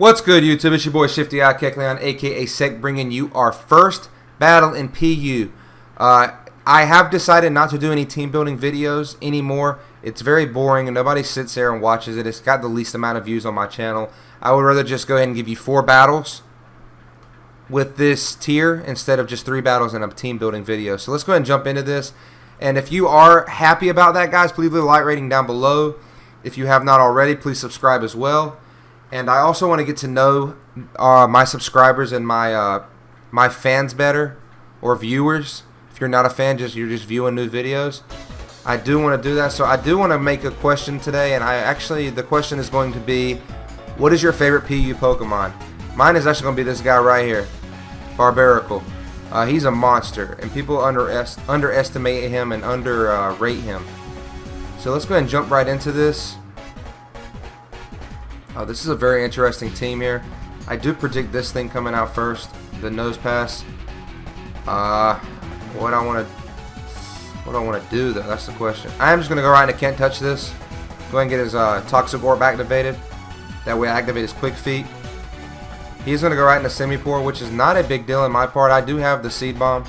What's good, YouTube? It's your boy Shifty-Eyed, aka Sek, bringing you our first battle in PU. I have decided not to do any team building videos anymore. It's very boring and nobody sits there and watches it. It's got the least amount of views on my channel. I would rather just go ahead and give you 4 battles with this tier instead of just 3 battles in a team building video. So let's go ahead and jump into this. And if you are happy about that, guys, please leave a like rating down below. If you have not already, please subscribe as well. And I also want to get to know my subscribers and my fans better, or viewers. If you're not a fan, you're just viewing new videos. I do want to do that, so I do want to make a question today, and the question is going to be, what is your favorite PU Pokemon? Mine is actually going to be this guy right here, Barbaracle. He's a monster, and people underestimate him and underrate him. So let's go ahead and jump right into this. This is a very interesting team here. I do predict this thing coming out first, the nose pass. What I want to do though, that's the question. I am just gonna go right into can't touch this. Go ahead and get his Toxic Orb activated. That way I activate his Quick Feet. He's gonna go right into Semi-Pour, which is not a big deal in my part. I do have the Seed Bomb.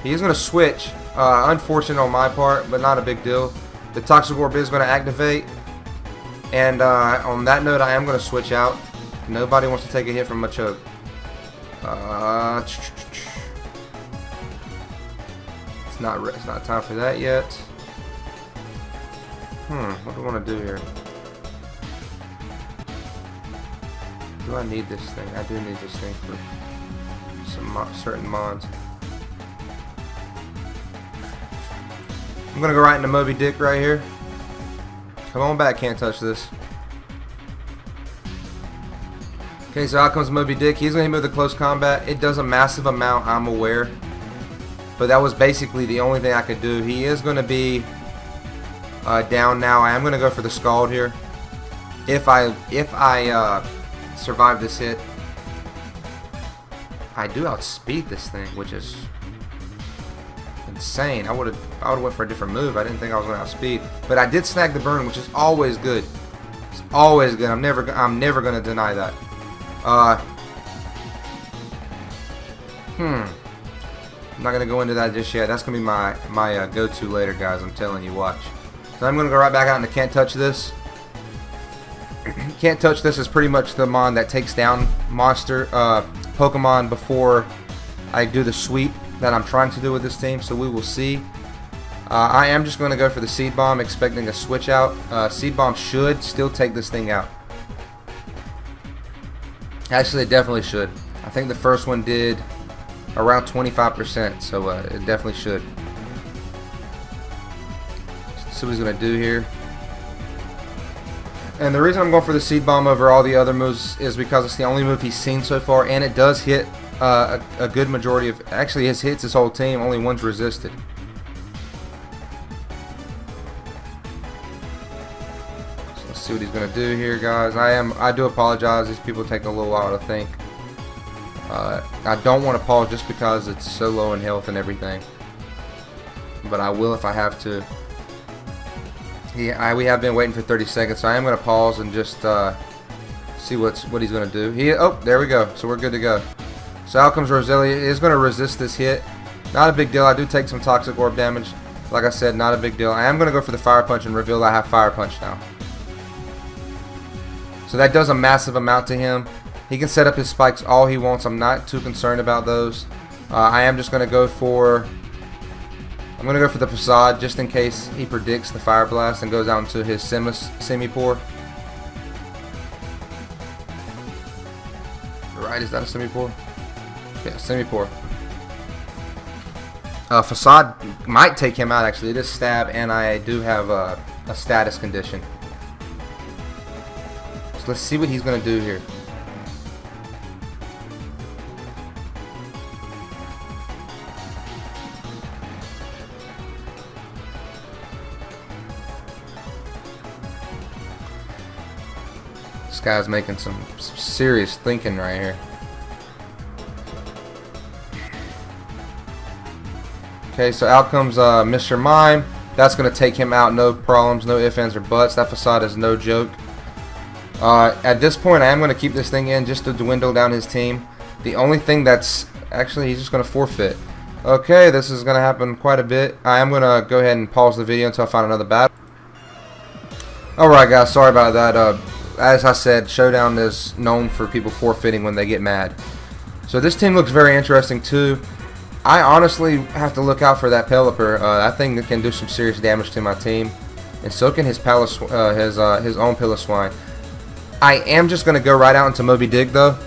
He's gonna switch. Unfortunate on my part, but not a big deal. The Toxic Orb is going to activate, and on that note, I am going to switch out. Nobody wants to take a hit from Machoke. It's not time for that yet. What do I want to do here? Do I need this thing? I do need this thing for some certain mons. I'm going to go right into Moby-Dick right here. Come on back, can't touch this. Okay, so out comes Moby-Dick. He's going to hit me with a close combat. It does a massive amount, I'm aware. But that was basically the only thing I could do. He is going to be down now. I am going to go for the Scald here. If I survive this hit. I do outspeed this thing, which is insane. I would have went for a different move. I didn't think I was going to outspeed, but I did snag the burn, which is always good. It's always good. I'm never going to deny that. I'm not going to go into that just yet. That's going to be my go-to later, guys. I'm telling you, watch. So I'm going to go right back out into Can't Touch This. Can't Touch This is pretty much the mon that takes down monster Pokemon before I do the sweep that I'm trying to do with this team, so we will see. I am just going to go for the Seed Bomb, expecting a switch out. Seed Bomb should still take this thing out. Actually, it definitely should. I think the first one did around 25%, so it definitely should. Let's see what he's going to do here. And the reason I'm going for the Seed Bomb over all the other moves is because it's the only move he's seen so far, and it does hit a good majority of, actually his hits his whole team, only one's resisted. So let's see what he's gonna do here, guys. I do apologize, these people take a little while to think. I don't want to pause just because it's so low in health and everything, but I will if I have to. We have been waiting for 30 seconds, so I am gonna pause and just see what he's gonna do. Oh, there we go, so we're good to go. So out comes Roselia. Is going to resist this hit. Not a big deal. I do take some Toxic Orb damage. Like I said, not a big deal. I am going to go for the Fire Punch and reveal that I have Fire Punch now. So that does a massive amount to him. He can set up his spikes all he wants. I'm not too concerned about those. I am just going to go for... I'm going to go for the Facade just in case he predicts the Fire Blast and goes out into his Semi-Pour. Right, is that a Semi-Pour? Yeah, Semi-Pour. Facade might take him out, actually. It is stab, and I do have a status condition. So let's see what he's going to do here. This guy's making some serious thinking right here. Okay, so out comes Mr. Mime. That's going to take him out, no problems, no ifs, ands, or buts. That facade is no joke. At this point, I am going to keep this thing in just to dwindle down his team. The only thing that's... Actually, he's just going to forfeit. Okay, this is going to happen quite a bit. I am going to go ahead and pause the video until I find another battle. Alright guys, sorry about that. As I said, Showdown is known for people forfeiting when they get mad. So this team looks very interesting too. I honestly have to look out for that Pelipper. That thing can do some serious damage to my team, and so can his his own Piloswine. I am just going to go right out into Moby-Dick though.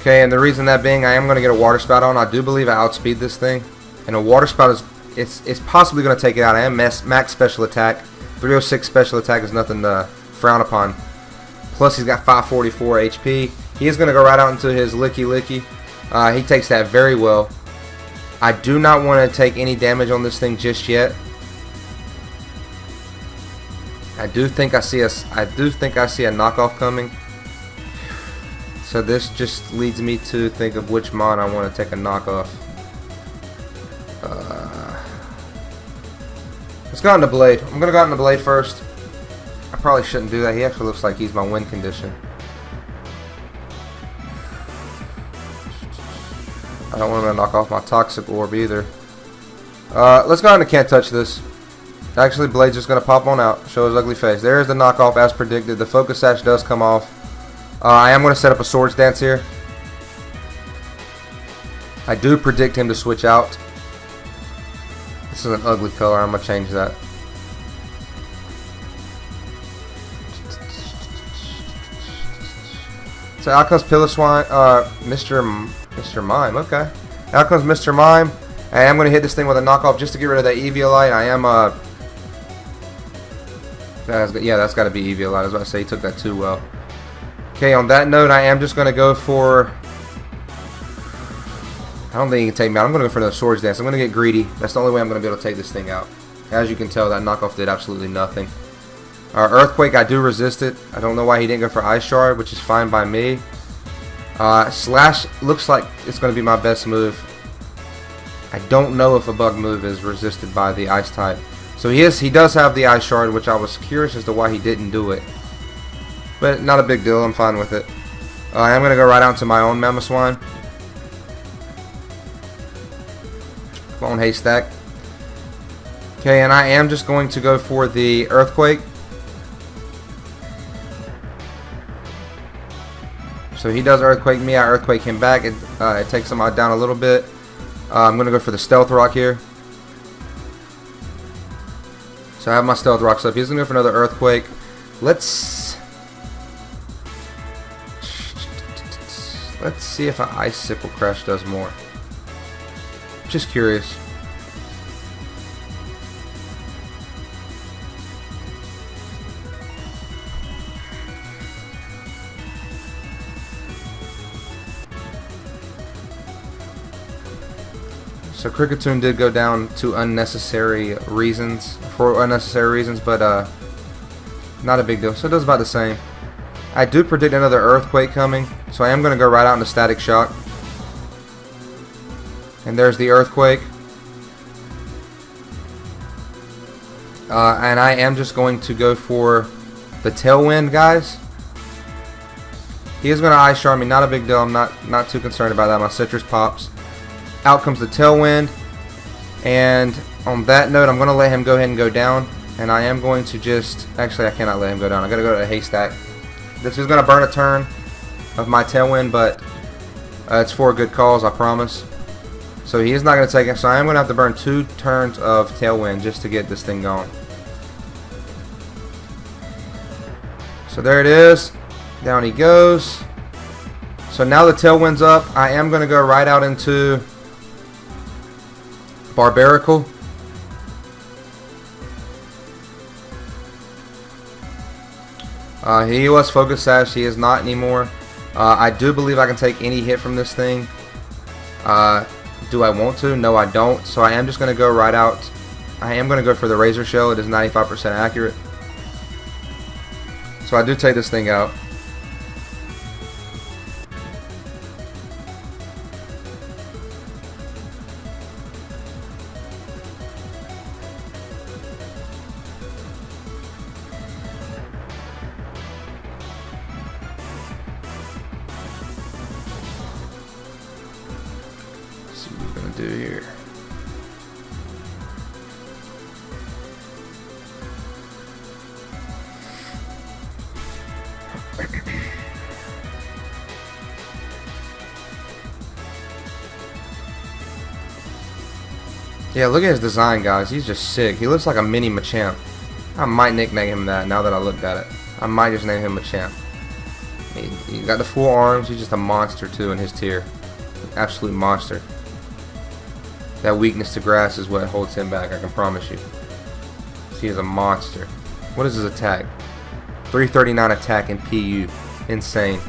Okay, and the reason that being, I am going to get a Water Spout on. I do believe I outspeed this thing, and a Water Spout is it's possibly going to take it out. I am max special attack. 306 special attack is nothing to frown upon. Plus he's got 544 HP. He is going to go right out into his Licky Licky. He takes that very well. I do not want to take any damage on this thing just yet. I do think I see a knockoff coming. So this just leads me to think of which mod I want to take a knockoff. Let's go out into Blade. I'm going to go out into Blade first. I probably shouldn't do that. He actually looks like he's my win condition. I don't want him to knock off my Toxic Orb either. Let's go out into Can't Touch This. Actually, Blade's just going to pop on out. Show his ugly face. There's the knockoff as predicted. The Focus Sash does come off. I am going to set up a Swords Dance here. I do predict him to switch out. This is an ugly color. I'm going to change that. So out comes Piloswine, Mr. Mime, okay. Out comes Mr. Mime. I am going to hit this thing with a knockoff just to get rid of that Eviolite. I am, yeah, that's got to be Eviolite. I was about to say he took that too well. Okay, on that note, I am just going to go for... I don't think he can take me out. I'm going to go for another Swords Dance. I'm going to get greedy. That's the only way I'm going to be able to take this thing out. As you can tell, that knockoff did absolutely nothing. Earthquake, I do resist it. I don't know why he didn't go for Ice Shard, which is fine by me. Slash looks like it's going to be my best move. I don't know if a bug move is resisted by the Ice type. So he does have the Ice Shard, which I was curious as to why he didn't do it. But not a big deal. I'm fine with it. I'm going to go right out to my own Mamoswine. Come on, Haystack. Okay, and I am just going to go for the Earthquake. So he does Earthquake me, I Earthquake him back. It takes him down a little bit. I'm going to go for the Stealth Rock here. So I have my Stealth Rocks up. He's going to go for another Earthquake. Let's see if an Icicle Crash does more. Just curious. So Kricketune did go down to unnecessary reasons, but not a big deal. So it does about the same. I do predict another Earthquake coming, so I am going to go right out into Static Shock. And there's the Earthquake. And I am just going to go for the Tailwind, guys. He is going to Ice Shard me, not a big deal. I'm not too concerned about that. My Citrus pops. Out comes the Tailwind, and on that note, I'm going to let him go ahead and go down, and I am going to just, actually I cannot let him go down, I got to go to a Haystack. This is going to burn a turn of my Tailwind, but it's for a good cause, I promise. So he is not going to take it, so I am going to have to burn 2 turns of Tailwind just to get this thing going. So there it is, down he goes. So now the Tailwind's up, I am going to go right out into Barbarical. He was Focus Sash. He is not anymore. I do believe I can take any hit from this thing. Do I want to? No, I don't. So I am just going to go right out. I am going to go for the Razor Shell. It is 95% accurate. So I do take this thing out. here. Yeah, look at his design, guys. He's just sick. He looks like a mini Machamp. I might nickname him that now that I looked at it. I might just name him Machamp. He got the full arms. He's just a monster, too, in his tier. Absolute monster. That weakness to grass is what holds him back, I can promise you. He is a monster. What is his attack? 339 attack in PU. Insane.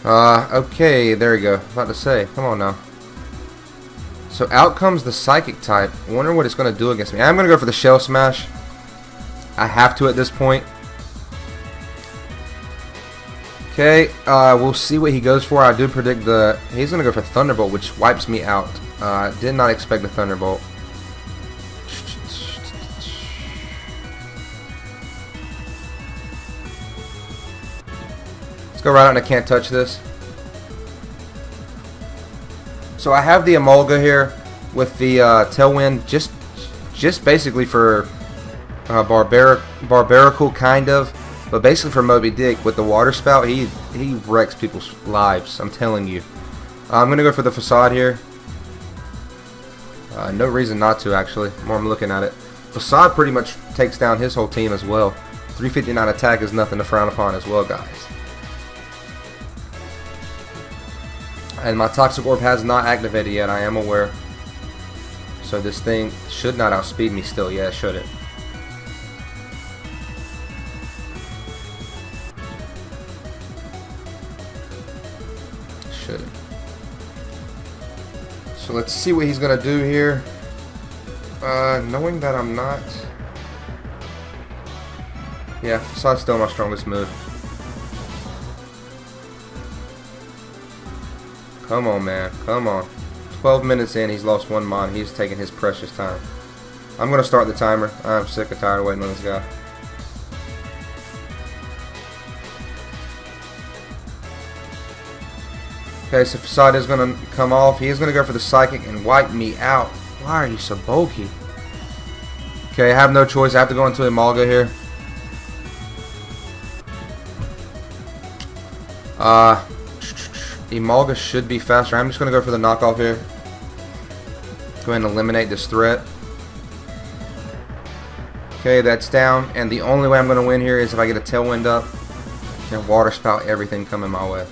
Okay, there we go. About to say, come on now. So out comes the Psychic type. I wonder what it's going to do against me. I'm going to go for the Shell Smash. I have to at this point. Okay, we'll see what he goes for. I do predict he's going to go for Thunderbolt, which wipes me out. Did not expect the Thunderbolt. Let's go right out and I can't touch this. So I have the Emolga here with the Tailwind, just basically for Barbarical kind of, but basically for Moby-Dick with the Water Spout. He wrecks people's lives, I'm telling you. I'm gonna go for the Facade here. No reason not to, actually. The more I'm looking at it, Facade pretty much takes down his whole team as well. 359 attack is nothing to frown upon as well, guys. And my Toxic Orb has not activated yet, I am aware. So this thing should not outspeed me still. Yeah, should it? Should. So let's see what he's going to do here. Knowing that I'm not... Yeah, Facade's still my strongest move. Come on, man. Come on. 12 minutes in, he's lost one mon. He's taking his precious time. I'm going to start the timer. I'm sick and tired of waiting on this guy. Okay, so Facade is going to come off. He is going to go for the Psychic and wipe me out. Why are you so bulky? Okay, I have no choice. I have to go into Emolga here. Emolga should be faster. I'm just going to go for the knockoff here. Go ahead and eliminate this threat. Okay, that's down. And the only way I'm going to win here is if I get a Tailwind up and Water Spout everything coming my way.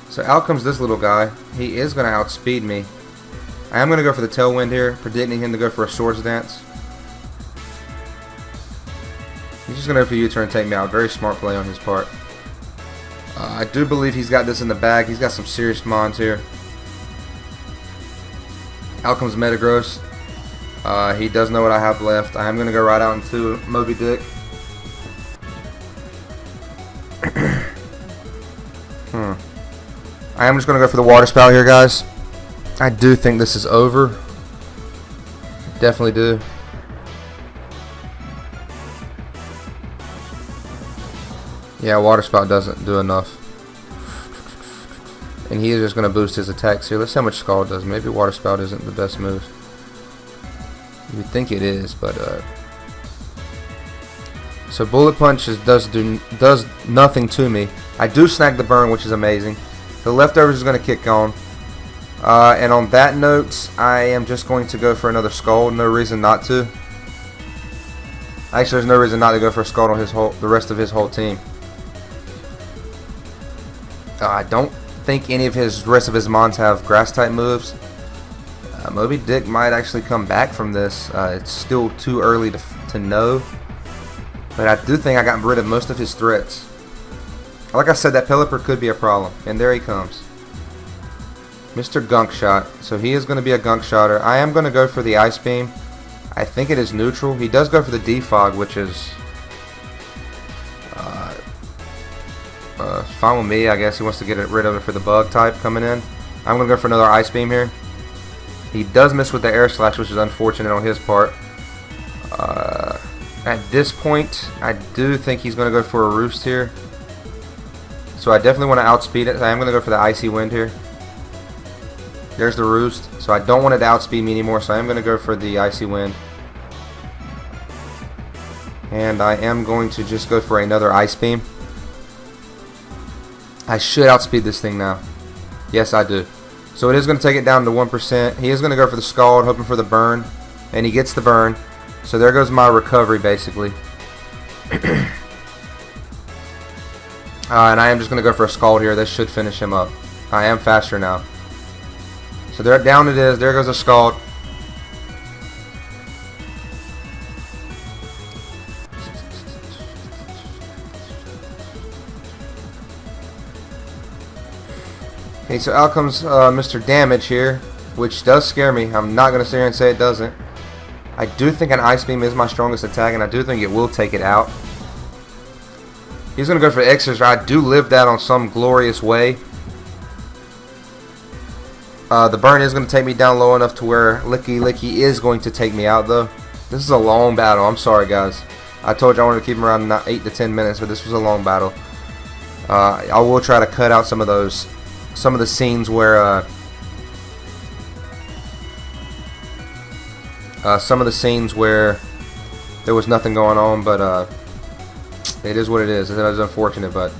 So out comes this little guy. He is going to outspeed me. I am going to go for the Tailwind here, predicting him to go for a Swords Dance. He's just going to go for U-turn and take me out. Very smart play on his part. I do believe he's got this in the bag. He's got some serious mons here. Out comes Metagross. He does know what I have left. I am going to go right out into Moby-Dick. I am just going to go for the Water Spout here, guys. I do think this is over. Definitely do. Yeah, Water Spout doesn't do enough. And he is just going to boost his attacks here. Let's see how much Scald does. Maybe Water Spout isn't the best move. You would think it is, but so Bullet Punch does nothing to me. I do snag the burn, which is amazing. The leftovers is going to kick on. And on that note, I am just going to go for another Scald. No reason not to. Actually, there's no reason not to go for a Scald on the rest of his whole team. I don't think any of his rest of his mons have grass type moves. Moby-Dick might actually come back from this. It's still too early to know. But I do think I got rid of most of his threats. Like I said, that Pelipper could be a problem. And there he comes. Mr. Gunk Shot. So he is going to be a Gunk Shotter. I am going to go for the Ice Beam. I think it is neutral. He does go for the Defog, which is fine with me. I guess he wants to get rid of it for the Bug type coming in. I'm going to go for another Ice Beam here. He does miss with the Air Slash, which is unfortunate on his part. At this point, I do think he's going to go for a Roost here. So I definitely want to outspeed it. I am going to go for the Icy Wind here. There's the roost. So I don't want it to outspeed me anymore, so I am going to go for the Icy Wind. And I am going to just go for another Ice Beam. I should outspeed this thing now. Yes, I do. So it is going to take it down to 1%. He is going to go for the Scald, hoping for the burn. And he gets the burn. So there goes my recovery, basically. And I am just going to go for a Scald here. This should finish him up. I am faster now. So there, down it is. There goes a Scald. Okay, so out comes Mr. Damage here, which does scare me. I'm not going to sit here and say it doesn't. I do think an Ice Beam is my strongest attack, and I do think it will take it out. He's going to go for the Exorcist. I do live that on some glorious way. The burn is going to take me down low enough to where Licky Licky is going to take me out, though. This is a long battle. I'm sorry, guys. I told you I wanted to keep him around 8 to 10 minutes, but this was a long battle. I will try to cut out some of the scenes where there was nothing going on, but it is what it is. It is unfortunate, but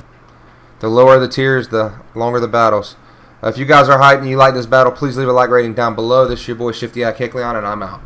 the lower the tiers, the longer the battles. If you guys are hyped and you like this battle, please leave a like rating down below. This is your boy Shifty-Eyed, and I'm out.